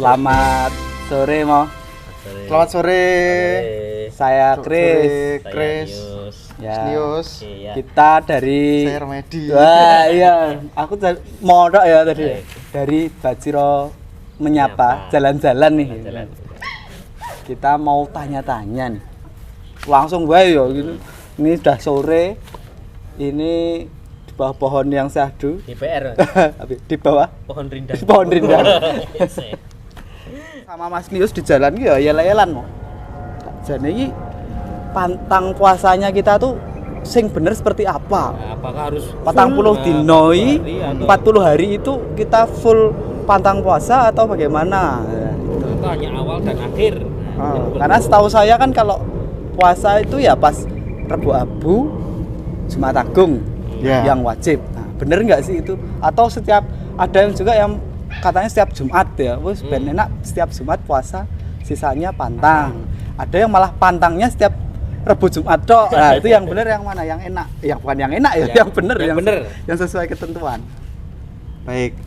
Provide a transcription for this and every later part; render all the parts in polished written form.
Selamat sore, Mo. Selamat sore. Saya Chris. Chris. Ya. Nius. Kita dari Saya Remedi. Wah, iya. Aku modok ya tadi. Dari Bajiro menyapa jalan-jalan nih. Jalan. Kita mau tanya-tanya nih. Langsung bae yo gitu. Ini sudah sore. Ini di bawah pohon yang syahdu. DPR. Di bawah Pohon rindang. pohon rindang. Sama Mas Nius di jalan ki ya yel-yelan mo. Jane iki pantang puasanya kita tuh sing bener seperti apa? Nah, apakah harus 40 dino 40 hari itu kita full pantang puasa atau bagaimana? Itu hanya awal dan akhir. Karena setahu saya kan kalau puasa itu ya pas Rebo Abu, Jumat Agung yang wajib. Nah, bener nggak sih itu? Atau setiap ada yang juga yang katanya setiap Jumat ya, wes ben enak setiap Jumat puasa, sisanya pantang. Ada yang malah pantangnya setiap Rebo Jumat tok. Nah, itu yang bener yang mana? Yang enak? Yang bukan yang enak ya, yang bener yang bener. Yang sesuai ketentuan. Baik.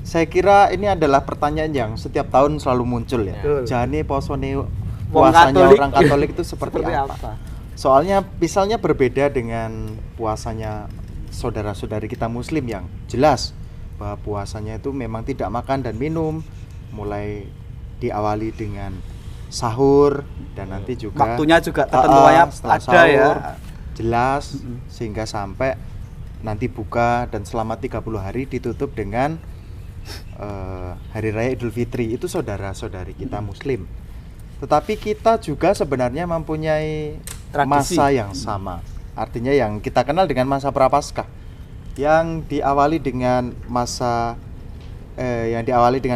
Saya kira ini adalah pertanyaan yang setiap tahun selalu muncul ya. Betul. Jane posone puasanya Katolik. orang Katolik itu seperti Seperti apa? Soalnya misalnya berbeda dengan puasanya saudara-saudari kita Muslim yang jelas bahwa puasanya itu memang tidak makan dan minum, mulai diawali dengan sahur dan nanti juga Waktunya juga ketentuannya setelah ada sahur, ya. jelas sehingga sampai nanti buka dan selama 30 hari ditutup dengan hari raya Idul Fitri. Itu saudara-saudari kita Muslim. Tetapi kita juga sebenarnya mempunyai Tradisi. masa yang sama. Artinya yang kita kenal dengan masa Prapaskah, yang diawali dengan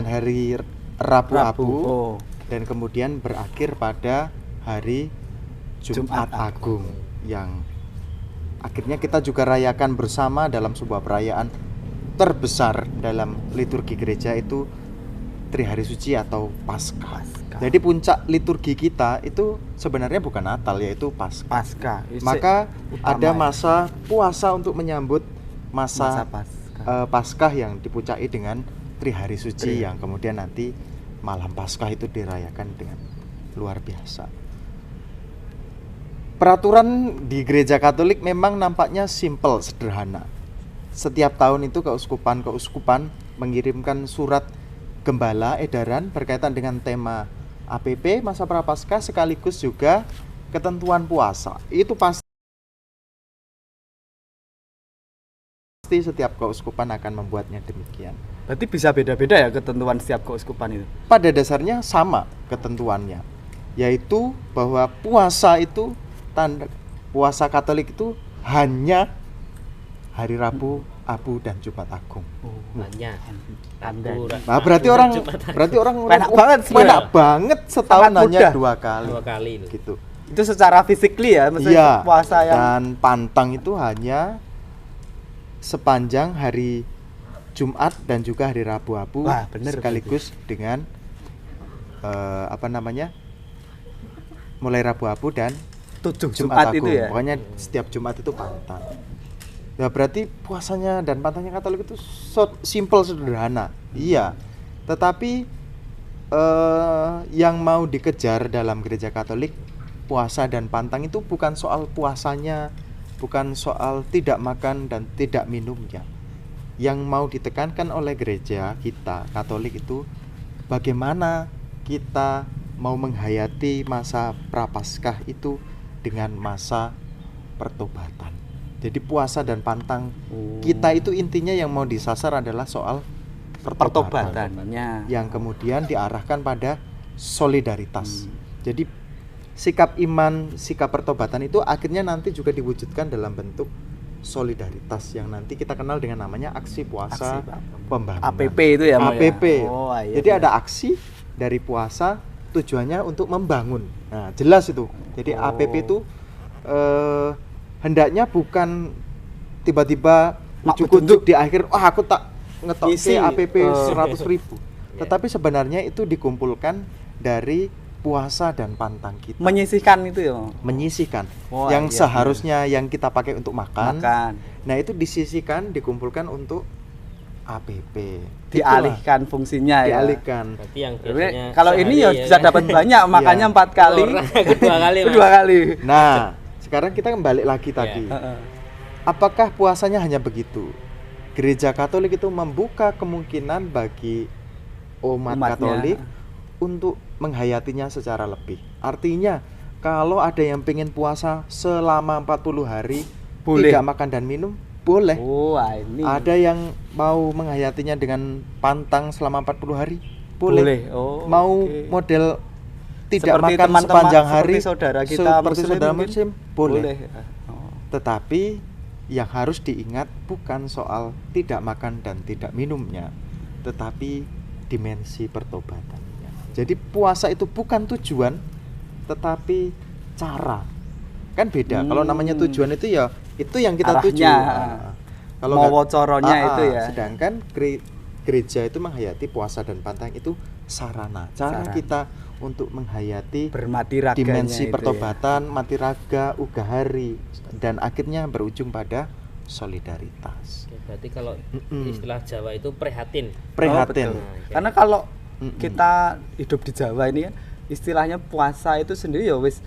hari Rabu Abu. Oh. Dan kemudian berakhir pada hari Jumat Agung yang akhirnya kita juga rayakan bersama dalam sebuah perayaan terbesar dalam liturgi gereja, itu Trihari Suci atau Paskah. Jadi puncak liturgi kita itu sebenarnya bukan Natal, yaitu Paskah. Maka ada masa puasa untuk menyambut masa Paskah yang dipuncaki dengan Trihari Suci yang kemudian nanti malam Paskah itu dirayakan dengan luar biasa. Peraturan di gereja Katolik memang nampaknya simple, sederhana. Setiap tahun itu keuskupan mengirimkan surat gembala edaran berkaitan dengan tema APP masa Prapaskah sekaligus juga ketentuan puasa. Itu pasti setiap keuskupan akan membuatnya demikian. Berarti bisa beda-beda ya ketentuan setiap keuskupan itu? Pada dasarnya sama ketentuannya, yaitu bahwa puasa itu puasa Katolik itu hanya hari Rabu, Abu dan Jumat Agung. Hanya. Nah, berarti orang enak banget setahun hanya dua kali loh. Gitu. Itu secara physically ya, maksudnya puasa yang dan pantang itu hanya sepanjang hari Jumat dan juga hari Rabu Abu. Wah, bener, sekaligus dengan mulai Rabu Abu dan 7 Jumat Jumat Agung. itu ya. Pokoknya setiap Jumat itu pantang. Ya berarti puasanya dan pantangnya Katolik itu simple, sederhana. Iya. Tetapi yang mau dikejar dalam gereja Katolik, puasa dan pantang itu bukan soal puasanya, bukan soal tidak makan dan tidak minumnya. Yang mau ditekankan oleh gereja kita Katolik itu bagaimana kita mau menghayati masa Prapaskah itu dengan masa pertobatan. Jadi puasa dan pantang kita itu intinya yang mau disasar adalah soal pertobatannya, yang kemudian diarahkan pada solidaritas. Jadi sikap iman, sikap pertobatan itu akhirnya nanti juga diwujudkan dalam bentuk solidaritas yang nanti kita kenal dengan namanya aksi puasa pembangunan. APP itu ya, APP. Iya, jadi ada aksi dari puasa tujuannya untuk membangun. Nah, jelas itu. Jadi APP itu hendaknya bukan tiba-tiba ujuk-ujuk di akhir, aku tak ngetoknya APP 100.000. Tetapi sebenarnya itu dikumpulkan dari puasa dan pantang kita. Menyisihkan itu ya. Menyisihkan. Yang seharusnya yang kita pakai untuk makan. Nah, itu disisihkan, dikumpulkan untuk APP. dialihkan fungsinya ya. Dialihkan. Berarti yang Sebenarnya biasanya kalau ini ya sehari bisa kan? dapat banyak, makanya 4 kali. Dua kali, Mas. 2 kali. Nah, sekarang kita kembali lagi Iya. tadi. Heeh. Apakah puasanya hanya begitu? Gereja Katolik itu membuka kemungkinan bagi umat Umatnya. Katolik untuk menghayatinya secara lebih. Artinya, kalau ada yang pengen puasa selama 40 hari, Boleh. tidak makan dan minum, boleh. Wah, ini Ada yang mau menghayatinya dengan pantang selama 40 hari, boleh. Oh, Mau oke. model tidak Seperti makan teman-teman, sepanjang hari, seperti saudara kita seperti Muslim saudara mungkin? Muslim, boleh. Oh. Tetapi yang harus diingat bukan soal tidak makan dan tidak minumnya, tetapi dimensi pertobatannya. Jadi puasa itu bukan tujuan, tetapi cara. Kan beda. Kalau namanya tujuan itu ya itu yang kita Arahnya. tuju. Nah, kalau Mau nggak- coronya itu ya. Sedangkan gereja itu menghayati puasa dan pantang itu sarana. Cara Sarana. kita untuk menghayati Bermati raganya dimensi itu pertobatan, mati raga, ugahari, dan akhirnya berujung pada solidaritas. Oke, berarti kalau Mm-mm. istilah Jawa itu prihatin. Prihatin. Oh, betul. Karena kalau Mm-mm. kita hidup di Jawa ini kan istilahnya puasa itu sendiri ya wis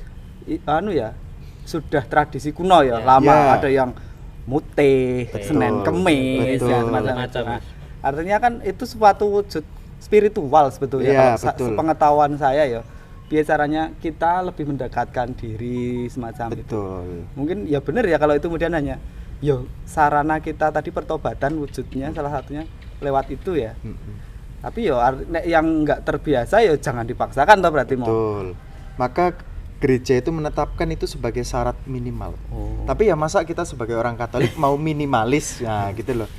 ya sudah tradisi kuno ya, Ya. lama. Ya. Ada yang mutih, Betul. Senin Kemis, Betul. ya, semacam Macam, itu. Nah, Mas. artinya kan itu suatu wujud spiritual sebetulnya. Ya, Kalau betul. sepengetahuan saya ya, biar caranya kita lebih mendekatkan diri semacam itu. Betul. Mungkin ya benar ya kalau itu kemudian hanya yo sarana kita tadi pertobatan wujudnya salah satunya lewat itu ya. Mm-mm. Tapi yo nek yang nggak terbiasa yo jangan dipaksakan toh berarti mau. Betul. Maka gereja itu menetapkan itu sebagai syarat minimal. Oh. Tapi ya masa kita sebagai orang Katolik mau minimalis, ya gitu loh.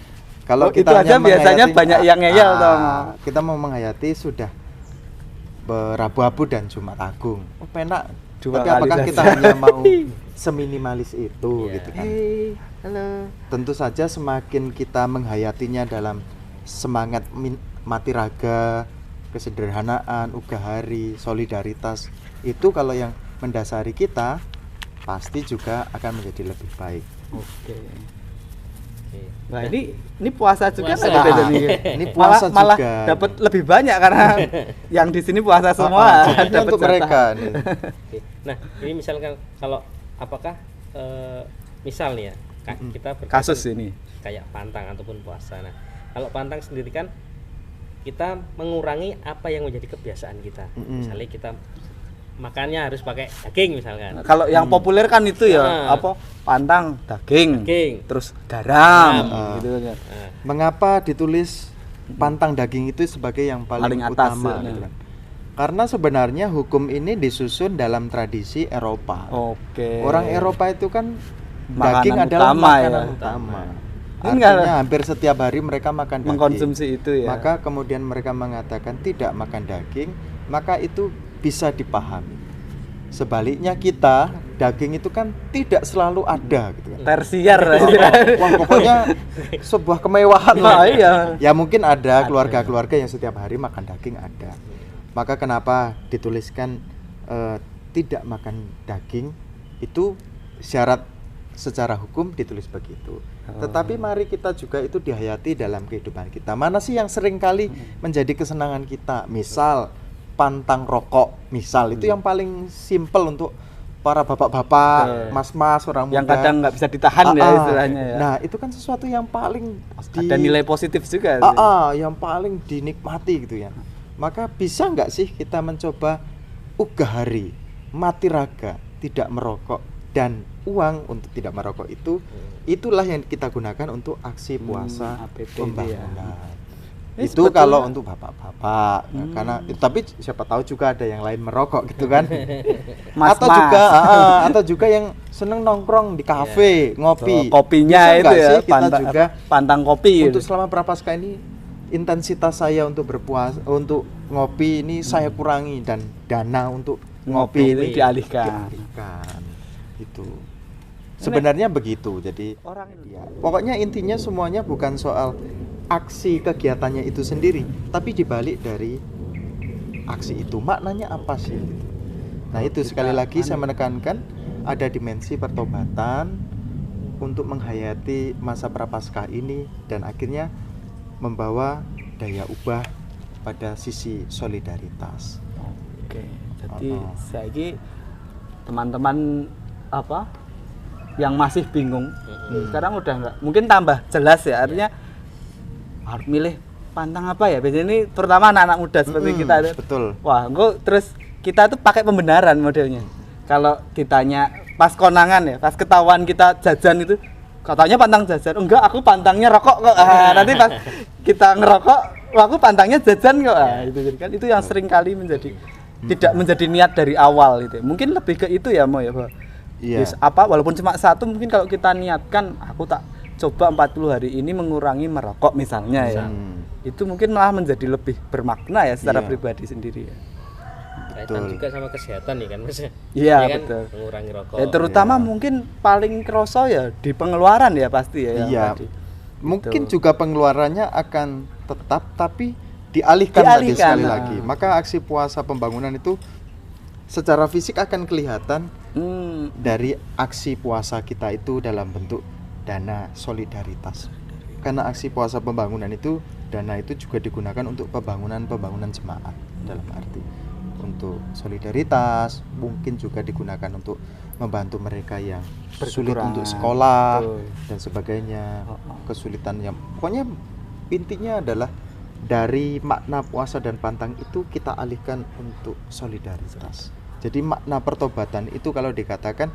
Kalau Oh, kita itu aja hanya biasanya menghayati- banyak yang ngeyel toh. Kita mau menghayati sudah Rabu-Abu dan Jumat Agung. Oh, penak. Dua Tapi kali apakah saja. kita hanya mau seminimalis itu Iya. gitu kan? Halo. Tentu saja semakin kita menghayatinya dalam semangat mati raga, kesederhanaan, ugahari, solidaritas, itu kalau yang mendasari kita pasti juga akan menjadi lebih baik. Oke. Oke. Nah, ini puasa juga Puasa. nggak ada nih? Ini puasa malah juga. dapat lebih banyak karena yang di sini puasa semua. Jadinya dapat untuk jatah. mereka nih. Oke. Nah, ini misalkan kalau apakah misal nih ya, kita berkaitan Kasus ini. kayak pantang ataupun puasa. Nah, kalau pantang sendiri kan kita mengurangi apa yang menjadi kebiasaan kita. Mm-mm. Misalnya kita makannya harus pakai daging misalkan. Kalau yang populer kan itu ya Nah. apa pantang daging, Daging. terus garam, Garam. gitu kan. Nah, Mengapa ditulis pantang daging itu sebagai yang paling, Paling atas, utama ya. gitu kan? Karena sebenarnya hukum ini disusun dalam tradisi Eropa. Oke. Orang Eropa itu kan Makanan daging adalah utama ya. makanan utama. Ini enggak- Artinya hampir setiap hari mereka makan daging. mengkonsumsi itu ya. Maka kemudian mereka mengatakan tidak makan daging, maka itu bisa dipahami. Sebaliknya kita, daging itu kan tidak selalu ada gitu kan. tersier. Wah, pokoknya sebuah kemewahan Oh, lah. iya. Ya mungkin ada keluarga-keluarga yang setiap hari makan daging ada. Maka kenapa dituliskan tidak makan daging itu syarat secara hukum ditulis begitu. Tetapi mari kita juga itu dihayati dalam kehidupan kita. Mana sih yang sering kali menjadi kesenangan kita? Misal pantang rokok, misal itu yang paling simpel untuk para bapak-bapak, mas-mas, orang muda. yang kadang nggak bisa ditahan ya istilahnya ya. Nah, itu kan sesuatu yang paling Ada nilai positif juga. yang paling dinikmati gitu ya. Maka bisa nggak sih kita mencoba ugahari, mati raga, tidak merokok, dan uang untuk tidak merokok itulah yang kita gunakan untuk aksi puasa APP pembangunan. Ini Itu sebetulnya- kalau untuk bapak-bapak, karena tapi siapa tahu juga ada yang lain merokok gitu kan. Mas-mas. Atau juga yang seneng nongkrong di kafe, ngopi. Oh, kopinya Bisa itu nggak ya, sih kita juga pantang kopi. untuk selama Prapaskah ini intensitas saya untuk berpuasa, untuk ngopi ini saya kurangi, dan dana untuk ngopi itu Ngopi. dialihkan. itu sebenarnya begitu. Jadi Orang ya, pokoknya intinya semuanya bukan soal aksi kegiatannya itu sendiri, tapi dibalik dari aksi itu maknanya apa sih. Nah itu sekali lagi saya menekankan ada dimensi pertobatan untuk menghayati masa Prapaskah ini, dan akhirnya membawa daya ubah pada sisi solidaritas. Oke, jadi saiki teman-teman apa yang masih bingung sekarang udah enggak mungkin tambah jelas ya, artinya harus milih pantang apa ya biasanya ini terutama anak-anak muda seperti kita itu. Betul. Wah, kok terus kita tuh pakai pembenaran modelnya. Kalau ditanya pas konangan ya, pas ketahuan kita jajan itu katanya pantang jajan. Enggak, aku pantangnya rokok kok. Nanti pas kita ngerokok, wah, aku pantangnya jajan kok. Itu jadi kan itu yang sering kali menjadi tidak menjadi niat dari awal itu. Mungkin lebih ke itu ya, Mo ya, Pak. Iya. Yes, apa walaupun cuma satu mungkin kalau kita niatkan aku tak coba 40 hari ini mengurangi merokok misalnya ya. Itu mungkin malah menjadi lebih bermakna ya secara pribadi sendiri ya. Kaitan juga sama kesehatan nih kan Mas. Iya, Ya kan? betul. Mengurangi rokok. Ya, terutama mungkin paling kerasa ya di pengeluaran ya pasti ya. yang Iya. tadi. Mungkin Gitu. juga pengeluarannya akan tetap tapi dialihkan lagi sekali lagi. Maka aksi puasa pembangunan itu secara fisik akan kelihatan dari aksi puasa kita itu dalam bentuk dana solidaritas. Karena aksi puasa pembangunan itu dana itu juga digunakan untuk pembangunan jemaat dalam arti untuk solidaritas, mungkin juga digunakan untuk membantu mereka yang sulit untuk sekolah dan sebagainya, kesulitan yang pokoknya intinya adalah dari makna puasa dan pantang itu kita alihkan untuk solidaritas. Jadi makna pertobatan itu kalau dikatakan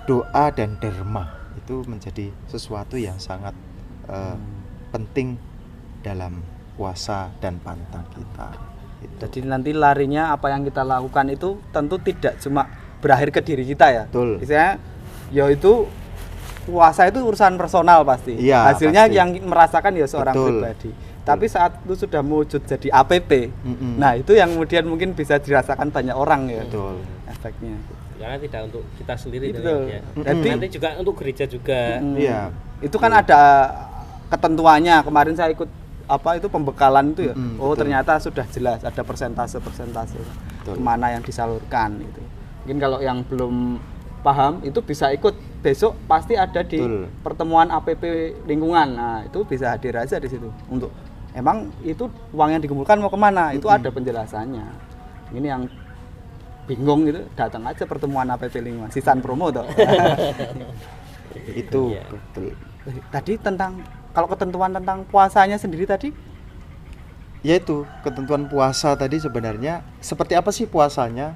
doa dan derma itu menjadi sesuatu yang sangat penting dalam puasa dan pantang kita. Itu. Jadi nanti larinya apa yang kita lakukan itu tentu tidak cuma berakhir ke diri kita ya. Betul. Misalnya ya itu puasa itu urusan personal pasti. Iya, hasilnya pasti. yang merasakan ya seorang Betul. pribadi. Tapi saat itu sudah mewujud jadi APP. Nah, itu yang kemudian mungkin bisa dirasakan banyak orang ya. Betul. Efeknya. Karena tidak untuk kita sendiri Betul. ya. Jadi Nanti juga untuk gereja juga. Iya. Itu kan ada ketentuannya. Kemarin saya ikut apa itu pembekalan itu ya. Oh, betul. ternyata sudah jelas ada persentase kemana yang disalurkan itu. Mungkin kalau yang belum paham itu bisa ikut besok pasti ada di pertemuan APP lingkungan. Nah, itu bisa hadir aja di situ untuk emang itu uang yang dikumpulkan mau kemana itu ada penjelasannya. Ini yang bingung gitu datang aja pertemuan APP lingkungan sisan promo toh. Itu Iya. betul. Tadi tentang kalau ketentuan tentang puasanya sendiri tadi Yaitu ketentuan puasa tadi sebenarnya seperti apa sih puasanya?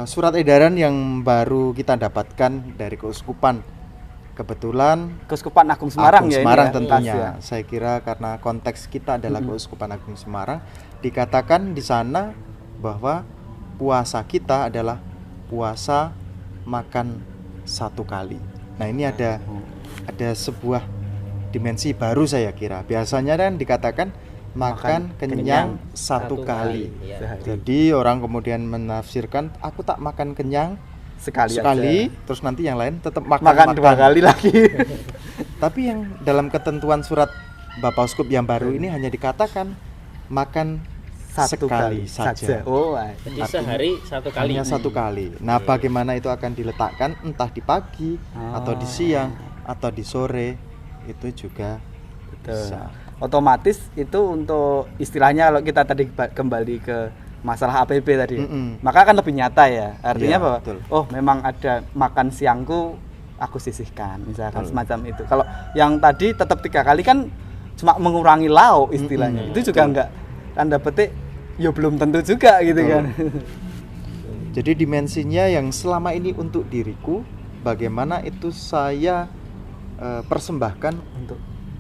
Surat edaran yang baru kita dapatkan dari keuskupan. Kebetulan Keuskupan Agung Semarang Agung ya Semarang ini ya, tentunya. ya. Saya kira karena konteks kita adalah Keuskupan Agung Semarang, dikatakan di sana bahwa puasa kita adalah puasa makan satu kali. Nah, ini ada sebuah dimensi baru saya kira. Biasanya kan dikatakan makan kenyang satu kali. Ya. Jadi orang kemudian menafsirkan aku tak makan kenyang sekali aja. terus nanti yang lain tetap makan dua kali lagi. Tapi yang dalam ketentuan surat Bapak Uskup yang baru ini hanya dikatakan makan Satu sekali kali saja. Oh, Jadi sehari satu kali. Hanya satu kali. Nah, bagaimana itu akan diletakkan entah di pagi atau di siang atau di sore itu juga bisa. Otomatis itu untuk istilahnya kalau kita tadi kembali ke masalah APP tadi, maka akan lebih nyata ya. Artinya Iya, bahwa betul. oh memang ada makan siangku aku sisihkan misalkan semacam itu. Kalau yang tadi tetap 3 kali kan cuma mengurangi lauk istilahnya. Itu juga enggak tanda petik ya belum tentu juga gitu kan. Jadi dimensinya yang selama ini untuk diriku, bagaimana itu saya persembahkan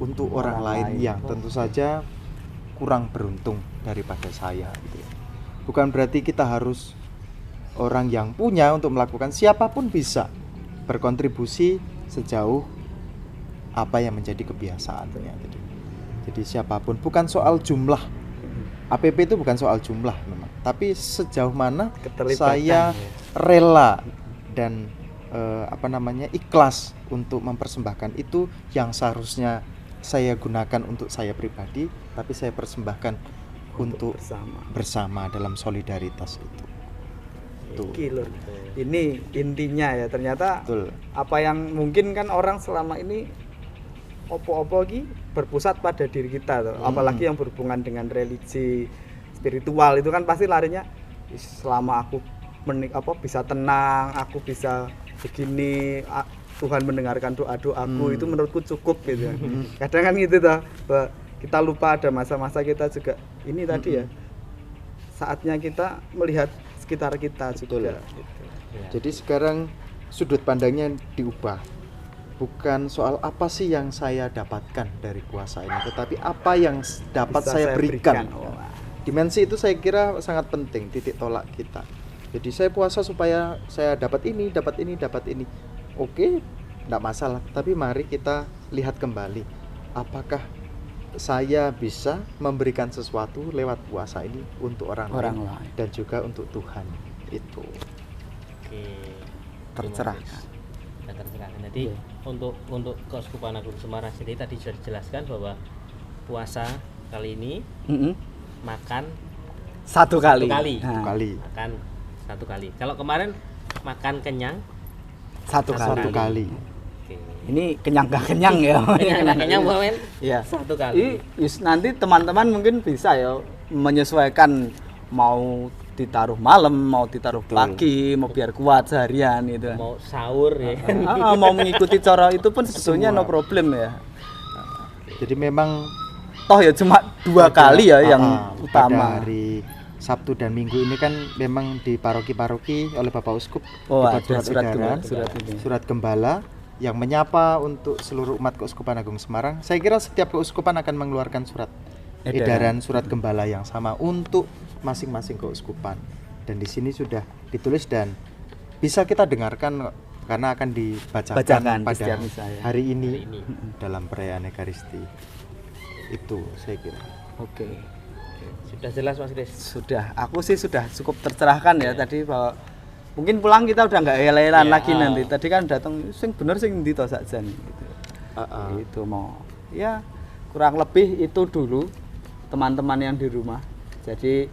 untuk orang lain yang tentu saja kurang beruntung daripada saya gitu. Bukan berarti kita harus orang yang punya untuk melakukan, siapapun bisa berkontribusi sejauh apa yang menjadi kebiasaannya. Jadi siapapun, bukan soal jumlah. APP itu bukan soal jumlah memang, tapi sejauh mana saya rela dan ikhlas untuk mempersembahkan itu yang seharusnya saya gunakan untuk saya pribadi, tapi saya persembahkan untuk bersama dalam solidaritas itu. Lur. Ini intinya ya ternyata. Apa yang mungkin kan orang selama ini opo-opo iki berpusat pada diri kita tuh. Apalagi yang berhubungan dengan religi spiritual itu kan pasti larinya selama aku bisa tenang, aku bisa begini, Tuhan mendengarkan doa-doaku itu menurutku cukup gitu. Kadang kan gitu toh, kita lupa ada masa-masa kita juga ini tadi ya. Saatnya kita melihat sekitar kita juga gitu. Jadi sekarang sudut pandangnya diubah. Bukan soal apa sih yang saya dapatkan dari puasa ini, tetapi apa yang dapat Bisa saya berikan. Oh. Dimensi itu saya kira sangat penting, titik tolak kita. Jadi saya puasa supaya saya dapat ini. Oke, enggak masalah, tapi mari kita lihat kembali apakah saya bisa memberikan sesuatu lewat puasa ini untuk orang lain dan juga untuk Tuhan. Itu. Oke. Tercerahkan. Tercerahkan. Jadi untuk Keuskupan Agung Semarang sendiri tadi sudah dijelaskan bahwa puasa kali ini makan satu kali. Makan satu kali. Kalau kemarin makan kenyang satu kali. Oke. Ini kenyang gak kenyang ya. Kenyang men. Iya. Satu kali. Nanti teman-teman mungkin bisa ya menyesuaikan, mau ditaruh malam, mau ditaruh pagi, mau biar kuat seharian gitu. Mau sahur ya. Mau mengikuti cara itu pun sebetulnya no problem ya. Jadi memang toh ya cuma 2 kali ya yang utama. Pada hari Sabtu dan Minggu ini kan memang di paroki-paroki oleh Bapak Uskup ada surat gembala yang menyapa untuk seluruh umat Keuskupan Agung Semarang. Saya kira setiap keuskupan akan mengeluarkan surat edaran surat gembala yang sama untuk masing-masing keuskupan. Dan di sini sudah ditulis dan bisa kita dengarkan karena akan dibacakan pada hari ini dalam perayaan Ekaristi. Itu saya kira. Oke. Sudah jelas Mas Kris? Sudah. Aku sih sudah cukup tercerahkan ya tadi bahwa mungkin pulang kita udah nggak helan lagi nanti. Tadi kan datang sing bener sing ndi to sakjan gitu. Itu mau. Ya, kurang lebih itu dulu teman-teman yang di rumah. Jadi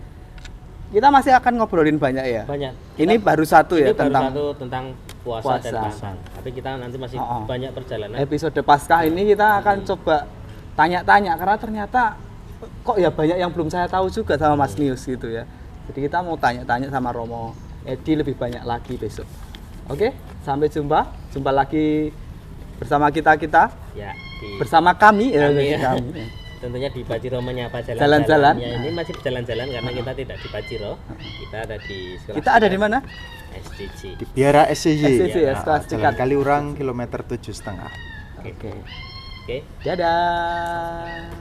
kita masih akan ngobrolin banyak ya. Banyak. Ini baru satu ya tentang puasa dan Paskah. Tapi kita nanti masih banyak perjalanan. Episode Paskah ini kita akan coba tanya-tanya karena ternyata kok ya banyak yang belum saya tahu juga sama Mas Nius gitu ya. Jadi kita mau tanya-tanya sama Romo Edi lebih banyak lagi besok. Oke, sampai jumpa lagi bersama kita ya, bersama kami. Tentunya di Paciro menyapa jalan-jalan. Ya, ini masih berjalan-jalan karena kita tidak di Paciro. Kita ada di sekolah. Kita ada di mana? SDC. Di Biara SCY. Ya, sekolah Jalan Kaliurang kilometer 7,5. Oke. Dadah.